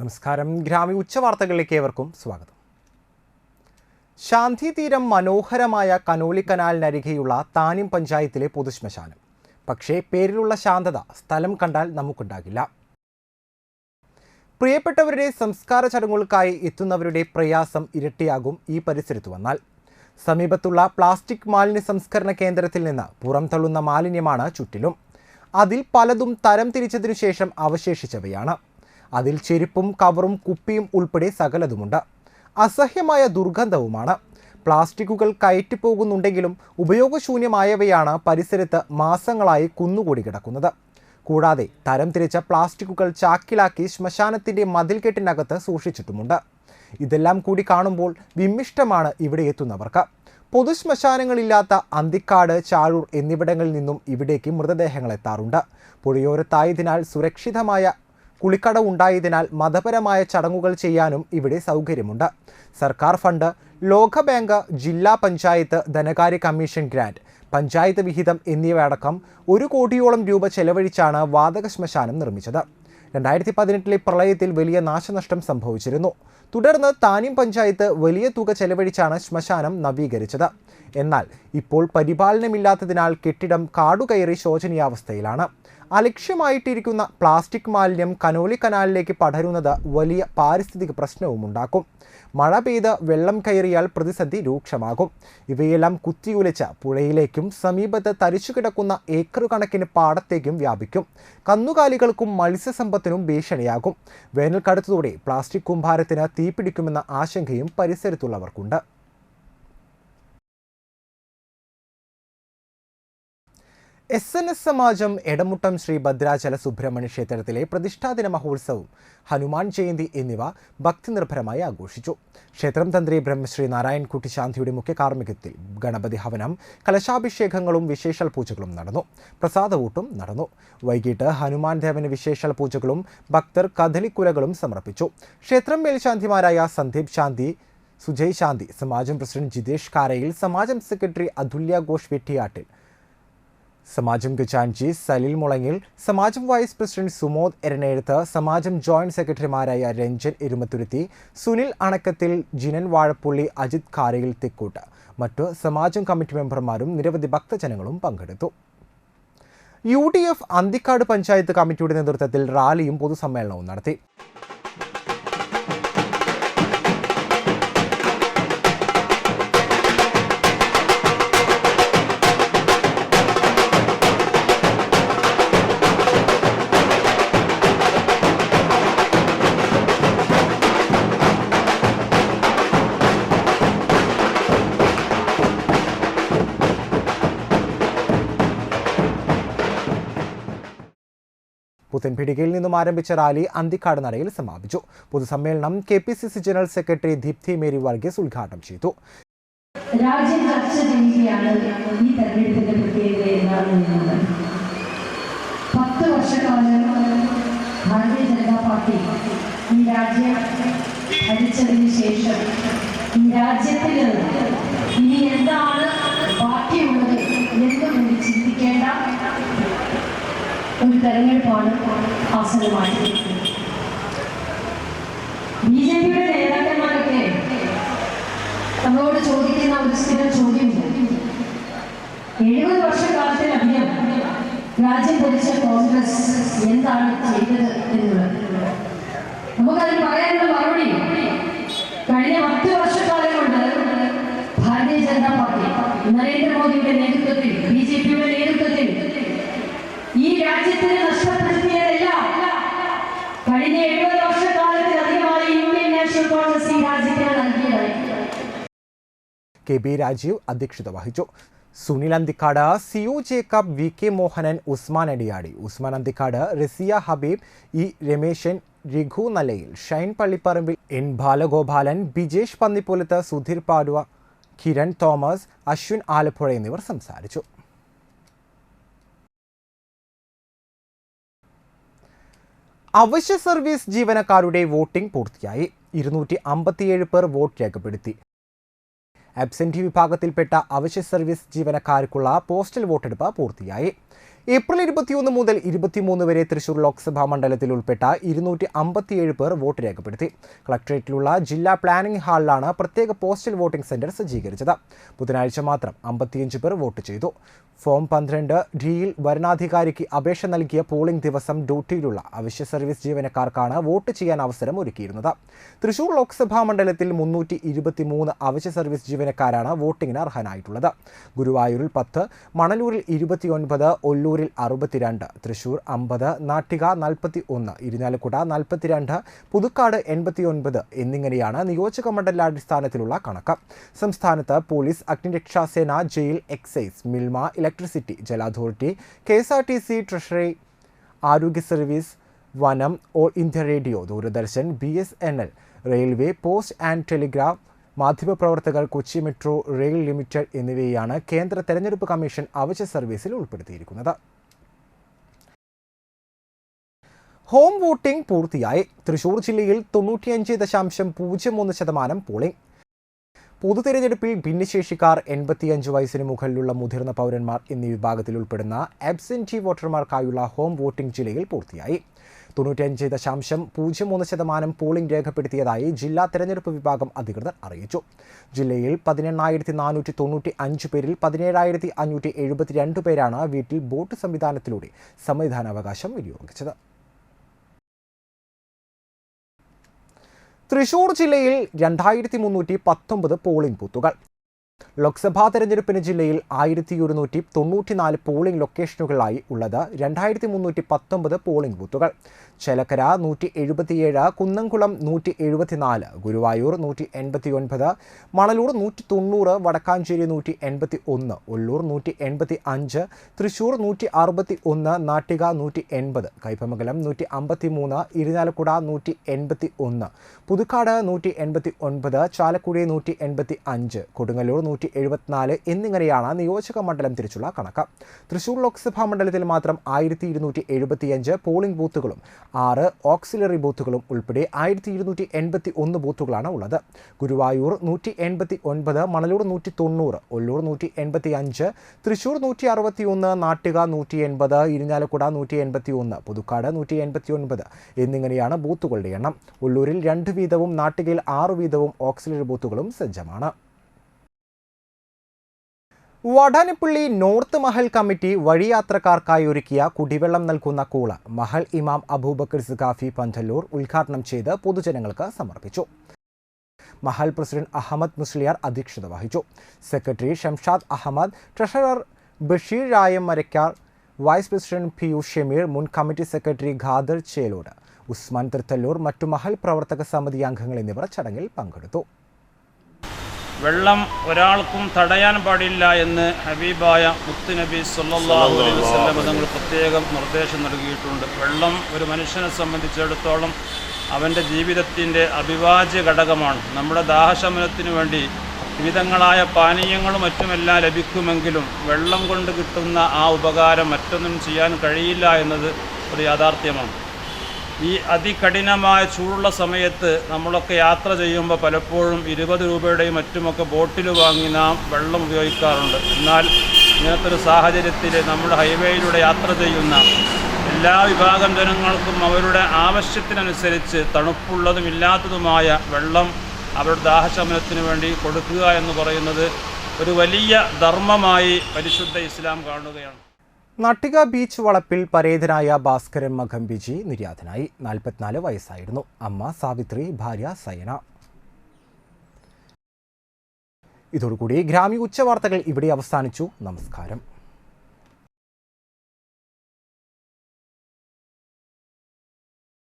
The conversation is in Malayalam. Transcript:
നമസ്കാരം. ഗ്രാമി ഉച്ചവാർത്തകളിലേക്ക് ഏവർക്കും സ്വാഗതം. ശാന്തി തീരം മനോഹരമായ കനോലി കനാലിനരികെയുള്ള താന്യം പഞ്ചായത്തിലെ പൊതുശ്മശാനം. പക്ഷേ പേരിലുള്ള ശാന്തത സ്ഥലം കണ്ടാൽ നമുക്കുണ്ടാകില്ല. പ്രിയപ്പെട്ടവരുടെ സംസ്കാര ചടങ്ങുകൾക്കായി എത്തുന്നവരുടെ പ്രയാസം ഇരട്ടിയാകും ഈ പരിസരത്ത് വന്നാൽ. സമീപത്തുള്ള പ്ലാസ്റ്റിക് മാലിന്യ സംസ്കരണ കേന്ദ്രത്തിൽ നിന്ന് പുറംതള്ളുന്ന മാലിന്യമാണ് ചുറ്റിലും. അതിൽ പലതും തരം തിരിച്ചതിനു ശേഷം അവശേഷിച്ചവയാണ്. അതിൽ ചെരുപ്പും കവറും കുപ്പിയും ഉൾപ്പെടെ സകലതുമുണ്ട്. അസഹ്യമായ ദുർഗന്ധവുമാണ്. പ്ലാസ്റ്റിക്കുകൾ കയറ്റിപ്പോകുന്നുണ്ടെങ്കിലും ഉപയോഗശൂന്യമായവയാണ് പരിസരത്ത് മാസങ്ങളായി കുന്നുകൂടി കിടക്കുന്നത്. കൂടാതെ തരം തിരിച്ച പ്ലാസ്റ്റിക്കുകൾ ചാക്കിലാക്കി ശ്മശാനത്തിൻ്റെ മതിൽക്കെട്ടിനകത്ത് സൂക്ഷിച്ചിട്ടുമുണ്ട്. ഇതെല്ലാം കൂടി കാണുമ്പോൾ വിമ്മിഷ്ടമാണ് ഇവിടെ എത്തുന്നവർക്ക്. പൊതുശ്മശാനങ്ങളില്ലാത്ത അന്തിക്കാട്, ചാഴൂർ എന്നിവിടങ്ങളിൽ നിന്നും ഇവിടേക്ക് മൃതദേഹങ്ങൾ എത്താറുണ്ട്. പുഴയോരത്തായതിനാൽ സുരക്ഷിതമായ കുളിക്കട ഉണ്ടായതിനാൽ മതപരമായ ചടങ്ങുകൾ ചെയ്യാനും ഇവിടെ സൗകര്യമുണ്ട്. സർക്കാർ ഫണ്ട്, ലോകബാങ്ക്, ജില്ലാ പഞ്ചായത്ത് ധനകാര്യ കമ്മീഷൻ ഗ്രാന്റ്, പഞ്ചായത്ത് വിഹിതം എന്നിവയടക്കം 1 കോടിയോളം രൂപ ചെലവഴിച്ചാണ് വാതക ശ്മശാനം നിർമ്മിച്ചത്. 2018 പ്രളയത്തിൽ വലിയ നാശനഷ്ടം സംഭവിച്ചിരുന്നു. തുടർന്ന് താന്യം പഞ്ചായത്ത് വലിയ തുക ചെലവഴിച്ചാണ് ശ്മശാനം നവീകരിച്ചത്. എന്നാൽ ഇപ്പോൾ പരിപാലനമില്ലാത്തതിനാൽ കെട്ടിടം കാടുകയറി ശോചനീയാവസ്ഥയിലാണ്. അലക്ഷ്യമായിട്ടിരിക്കുന്ന പ്ലാസ്റ്റിക് മാലിന്യം കനോലി കനാലിലേക്ക് പടരുന്നത് വലിയ പാരിസ്ഥിതിക പ്രശ്നവുമുണ്ടാക്കും. മഴ പെയ്ത് വെള്ളം കയറിയാൽ പ്രതിസന്ധി രൂക്ഷമാകും. ഇവയെല്ലാം കുത്തിയുലച്ച് പുഴയിലേക്കും സമീപത്ത് തരിച്ചു കിടക്കുന്ന ഏക്കർ കണക്കിന് പാടത്തേക്കും വ്യാപിക്കും. കന്നുകാലികൾക്കും മത്സ്യസമ്പത്തിനും ഭീഷണിയാകും. വേനൽ കടുത്തതോടെ പ്ലാസ്റ്റിക് കൂമ്പാരത്തിന് തീപിടിക്കുമെന്ന ആശങ്കയും പരിസരത്തുള്ളവർക്കുണ്ട്. SNS സമാജം എടമുട്ടം ശ്രീ ഭദ്രാചല സുബ്രഹ്മണ്യ ക്ഷേത്രത്തിലെ പ്രതിഷ്ഠാദിന മഹോത്സവം, ഹനുമാൻ ജയന്തി എന്നിവ ഭക്തിനിർഭരമായി ആഘോഷിച്ചു. ക്ഷേത്രം തന്ത്രി ബ്രഹ്മശ്രീ നാരായൺകുട്ടി ശാന്തിയുടെ മുഖ്യ കാർമ്മികത്തിൽ ഗണപതി ഹവനം, കലശാഭിഷേകങ്ങളും വിശേഷാൽ പൂജകളും നടന്നു. പ്രസാദവൂട്ടും നടന്നു. വൈകിട്ട് ഹനുമാൻ ദേവന് വിശേഷാൽ പൂജകളും ഭക്തർ കദളിക്കുലകളും സമർപ്പിച്ചു. ക്ഷേത്രം മേൽശാന്തിമാരായ സന്ദീപ് ശാന്തി, സുജയ് ശാന്തി, സമാജം പ്രസിഡന്റ് ജിതേഷ് കാരയിൽ, സമാജം സെക്രട്ടറി അതുല്യ ഘോഷ് വെട്ടിയാട്ടിൽ, സമാജം ഗജാൻജി, സലിൽ മുളങ്ങിൽ, സമാജം വൈസ് പ്രസിഡന്റ് സുമോദ് എരനെഴുത്ത്, സമാജം ജോയിന്റ് സെക്രട്ടറിമാരായ രഞ്ജൻ എരുമത്തുരുത്തി, സുനിൽ അണക്കത്തിൽ, ജിനൻ വാഴപ്പുള്ളി, അജിത് കാരയിൽ തെക്കൂട്ട്, മറ്റു സമാജം കമ്മിറ്റി മെമ്പർമാരും നിരവധി ഭക്തജനങ്ങളും പങ്കെടുത്തു. UDF അന്തിക്കാട് പഞ്ചായത്ത് കമ്മിറ്റിയുടെ നേതൃത്വത്തിൽ റാലിയും പൊതുസമ്മേളനവും നടത്തി. പുത്തൻപീടികയിൽ നിന്നും ആരംഭിച്ച റാലി അന്തിക്കാട് നടയിൽ സമാപിച്ചു. പൊതുസമ്മേളനം KPCC general secretary Deepthi Mary Varghese ഉദ്ഘാടനം ചെയ്തു. രാജ്യം ചർച്ച ചെയ്യുകയാണ് ഈ തെരഞ്ഞെടുപ്പിന്റെ പ്രത്യേകത എന്താണെന്നുള്ളത്. 10 വർഷക്കാലം ഭാരതീയ ജനതാ പാർട്ടി ഈ രാജ്യം ഭരിച്ചതിന് ശേഷം ഈ രാജ്യത്തിൽ ഇനി എന്താണ് ബാക്കിയുള്ളത് എന്ന് ചിന്തിക്കേണ്ട ഒരു തെരഞ്ഞെടുപ്പാണ് ആസന്നമായിരിക്കുന്നത്. BJPയുടെ നേതാക്കന്മാരൊക്കെ നമ്മളോട് ചോദിക്കുന്ന ഒരു സ്ഥിരം ചോദ്യമില്ല. 70 വർഷക്കാലത്തിലധികം രാജ്യം ഭരിച്ച കോൺഗ്രസ് എന്താണ് ചെയ്തത് എന്നുള്ളത് നമുക്കതിന് പറയാനുള്ള മറുപടി, കഴിഞ്ഞ 10 വർഷക്കാലം കൊണ്ട് ഭാരതീയ ജനതാ പാർട്ടി നരേന്ദ്രമോദിയുടെ നേതൃത്വത്തിൽ, BJPയുടെ നേതൃത്വത്തിൽ ഈ രാജ്യത്തിന് നഷ്ടപ്പെടുത്തിയതെല്ലാം കഴിഞ്ഞ 70 വർഷക്കാലത്തിലധികമായി ഇന്ത്യൻ നാഷണൽ കോൺഗ്രസ് ഈ രാജ്യത്തിന് നൽകിയതായി. KB രാജീവ് അധ്യക്ഷത വഹിച്ചു. Sunil Anthikad, CU Jacob, VK Mohanan, Usman Adiyadi, Usman Anthikad, Raziya Habeeb, Rameshan, Raghu Nallayil, Shine Pallipparambil, N Balagopalan, Bijesh Pannippulath, Sudheer Paduva, Kiran Thomas, Ashwin Alappuzha എന്നിവർ സംസാരിച്ചു. അവശ്യ സർവീസ് ജീവനക്കാരുടെ വോട്ടിംഗ് പൂർത്തിയായി. 257 പേർ വോട്ട് രേഖപ്പെടുത്തി. ആബ്സെന്റി വിഭാഗത്തിൽപ്പെട്ട അവശ്യ സർവീസ് ജീവനക്കാർക്കുള്ള പോസ്റ്റൽ വോട്ടെടുപ്പ് പൂർത്തിയായി. ഏപ്രിൽ 21 മുതൽ 23 വരെ തൃശൂർ ലോക്സഭാ മണ്ഡലത്തിൽ ഉൾപ്പെട്ട 257 പേർ വോട്ട് രേഖപ്പെടുത്തി. കളക്ടറേറ്റിലുള്ള ജില്ലാ പ്ലാനിംഗ് ഹാളിലാണ് പ്രത്യേക പോസ്റ്റൽ വോട്ടിംഗ് സെന്റർ സജ്ജീകരിച്ചത്. ബുധനാഴ്ച മാത്രം 55 പേർ വോട്ട് ചെയ്തു. ഫോം 12 ഡിയിൽ വരണാധികാരിക്ക് അപേക്ഷ നൽകിയ പോളിംഗ് ദിവസം ഡ്യൂട്ടിയിലുള്ള അവശ്യ സർവീസ് ജീവനക്കാർക്കാണ് വോട്ട് ചെയ്യാൻ അവസരം ഒരുക്കിയിരുന്നത്. തൃശൂർ ലോക്സഭാ മണ്ഡലത്തിൽ 323 അവശ്യ സർവീസ് ജീവനക്കാരാണ് വോട്ടിങ്ങിന് അർഹനായിട്ടുള്ളത്. ഗുരുവായൂരിൽ 10, മണലൂരിൽ 29, ഒല്ലൂരിൽ 62, തൃശൂർ 50, നാട്ടിക 41, ഇരിഞ്ഞാലക്കുട 42, പുതുക്കാട് 89 എന്നിങ്ങനെയാണ് നിയോജക മണ്ഡലാടിസ്ഥാനത്തിലുള്ള കണക്ക്. സംസ്ഥാനത്ത് പോലീസ്, അഗ്നിരക്ഷാസേന, ജയിൽ, എക്സൈസ്, മിൽമ, ഇലക്ട്രിസിറ്റി, ജല അതോറിറ്റി, KSRTC, ട്രഷറി, ആരോഗ്യ സർവീസ്, വനം, all India radio, Doordarshan, BSNL, railway, post and telegraph, മാധ്യമപ്രവർത്തകർ, കൊച്ചി മെട്രോ റെയിൽ ലിമിറ്റഡ് എന്നിവയെയാണ് കേന്ദ്ര തെരഞ്ഞെടുപ്പ് കമ്മീഷൻ അവശ്യ സർവീസിൽ ഉൾപ്പെടുത്തിയിരിക്കുന്നത്. ഹോം വോട്ടിംഗ് പൂർത്തിയായി. തൃശൂർ ജില്ലയിൽ 95.01% പോളിംഗ്. പൊതുതെരഞ്ഞെടുപ്പിൽ ഭിന്നശേഷിക്കാർ, 85 വയസ്സിന് മുകളിലുള്ള മുതിർന്ന പൗരന്മാർ എന്നീ വിഭാഗത്തിൽ ഉൾപ്പെടുന്ന ആബ്സെന്റി വോട്ടർമാർക്കായുള്ള ഹോം വോട്ടിംഗ് ജില്ലയിൽ പൂർത്തിയായി. 95.03% പോളിംഗ് രേഖപ്പെടുത്തിയതായി ജില്ലാ തെരഞ്ഞെടുപ്പ് വിഭാഗം അധികൃതർ അറിയിച്ചു. ജില്ലയിൽ 18,495 പേരിൽ 17,572 പേരാണ് വീട്ടിൽ വോട്ട് സംവിധാനത്തിലൂടെ സമ്മതിദാനാവകാശം വിനിയോഗിച്ചത്. തൃശൂർ ജില്ലയിൽ 2319 പോളിംഗ് ബൂത്തുകൾ. ലോക്സഭാ തെരഞ്ഞെടുപ്പിന് ജില്ലയിൽ 1194 പോളിംഗ് ലൊക്കേഷനുകളായി ഉള്ളത് 2319 പോളിംഗ് ബൂത്തുകൾ. ചേലക്കര 177, കുന്നംകുളം 174, ഗുരുവായൂർ 189, മണലൂർ 190, വടക്കാഞ്ചേരി 181, ഒല്ലൂർ 185, തൃശൂർ 161, നാട്ടിക 180, കൈപ്പമംഗലം 153, ഇരിഞ്ഞാലക്കുട 181, പുതുക്കാട് 189, ചാലക്കുടി 185, കൊടുങ്ങല്ലൂർ 174 എന്നിങ്ങനെയാണ് നിയോജക മണ്ഡലം തിരിച്ചുള്ള കണക്ക്. തൃശൂർ ലോക്സഭാ മണ്ഡലത്തിൽ മാത്രം 1275 പോളിംഗ് ബൂത്തുകളും 6 ഓക്സിലറി ബൂത്തുകളും ഉൾപ്പെടെ 1281 ബൂത്തുകളാണ് ഉള്ളത്. ഗുരുവായൂർ 189, മണലൂർ 190, ഒല്ലൂർ 185, തൃശൂർ 161, നാട്ടിക 180, ഇരിഞ്ഞാലക്കുട 181, പുതുക്കാട് 189 എന്നിങ്ങനെയാണ് ബൂത്തുകളുടെ എണ്ണം. ഒല്ലൂരിൽ 2 വീതവും നാട്ടികയിൽ 6 വീതവും ഓക്സിലറി ബൂത്തുകളും സജ്ജമാണ്. വടാനപ്പള്ളി നോർത്ത് മഹൽ കമ്മിറ്റി വഴിയാത്രക്കാർക്കായി ഒരുക്കിയ കുടിവെള്ളം നൽകുന്ന കൂള മഹൽ ഇമാം അബൂബക്കർ സഖാഫി പന്തല്ലൂർ ഉദ്ഘാടനം ചെയ്ത് പൊതുജനങ്ങൾക്ക് സമർപ്പിച്ചു. മഹൽ പ്രസിഡന്റ് അഹമ്മദ് മുസ്ലിയാർ അധ്യക്ഷത വഹിച്ചു. Secretary Shamshad Ahammed, treasurer Basheer Rayam Marakkar, vice president Piyush Shameer, മുൻ കമ്മിറ്റി സെക്രട്ടറി ഖാദർ ചേലോട്, ഉസ്മാൻ തൃത്തല്ലൂർ, മറ്റു മഹൽ പ്രവർത്തക സമിതി അംഗങ്ങൾ എന്നിവർ ചടങ്ങിൽ പങ്കെടുത്തു. വെള്ളം ഒരാൾക്കും തടയാൻ പാടില്ല എന്ന് ഹബീബായ മുത്തുനബി സല്ലല്ലാഹു അലൈഹി വസല്ലം തങ്ങൾ പ്രത്യേകം നിർദ്ദേശം നൽകിയിട്ടുണ്ട്. വെള്ളം ഒരു മനുഷ്യനെ സംബന്ധിച്ചിടത്തോളം അവൻ്റെ ജീവിതത്തിൻ്റെ അവിഭാജ്യ ഘടകമാണ്. നമ്മുടെ ദാഹശമനത്തിനു വേണ്ടി വിവിധങ്ങളായ പാനീയങ്ങളും മറ്റുമെല്ലാം ലഭിക്കുമെങ്കിലും വെള്ളം കൊണ്ട് കിട്ടുന്ന ആ ഉപകാരം മറ്റൊന്നും ചെയ്യാൻ കഴിയില്ല എന്നത് ഒരു യാഥാർത്ഥ്യമാണ്. ഈ അതികഠിനമായ ചൂടുള്ള സമയത്ത് നമ്മളൊക്കെ യാത്ര ചെയ്യുമ്പോൾ പലപ്പോഴും 20 രൂപയുടെയും മറ്റുമൊക്കെ ബോട്ടിൽ വാങ്ങി നാം വെള്ളം ഉപയോഗിക്കാറുണ്ട്. എന്നാൽ ഇങ്ങനത്തെ ഒരു സാഹചര്യത്തിൽ നമ്മുടെ ഹൈവേയിലൂടെ യാത്ര ചെയ്യുന്ന എല്ലാ വിഭാഗം ജനങ്ങൾക്കും അവരുടെ ആവശ്യത്തിനനുസരിച്ച് തണുപ്പുള്ളതും ഇല്ലാത്തതുമായ വെള്ളം അവരുടെ ദാഹശമനത്തിന് വേണ്ടി കൊടുക്കുക എന്ന് പറയുന്നത് ഒരു വലിയ ധർമ്മമായി പരിശുദ്ധ ഇസ്ലാം കാണുകയാണ്. നാട്ടിക ബീച്ച് വളപ്പിൽ പരേതനായ ഭാസ്കരൻ മകം ബിജി നിര്യാതനായി. 44 വയസ്സായിരുന്നു. അമ്മ സാവിത്രി, ഭാര്യ സയന. ഇതോടുകൂടി ഗ്രാമീയ ഉച്ചവാർത്തകൾ ഇവിടെ അവസാനിച്ചു. നമസ്കാരം.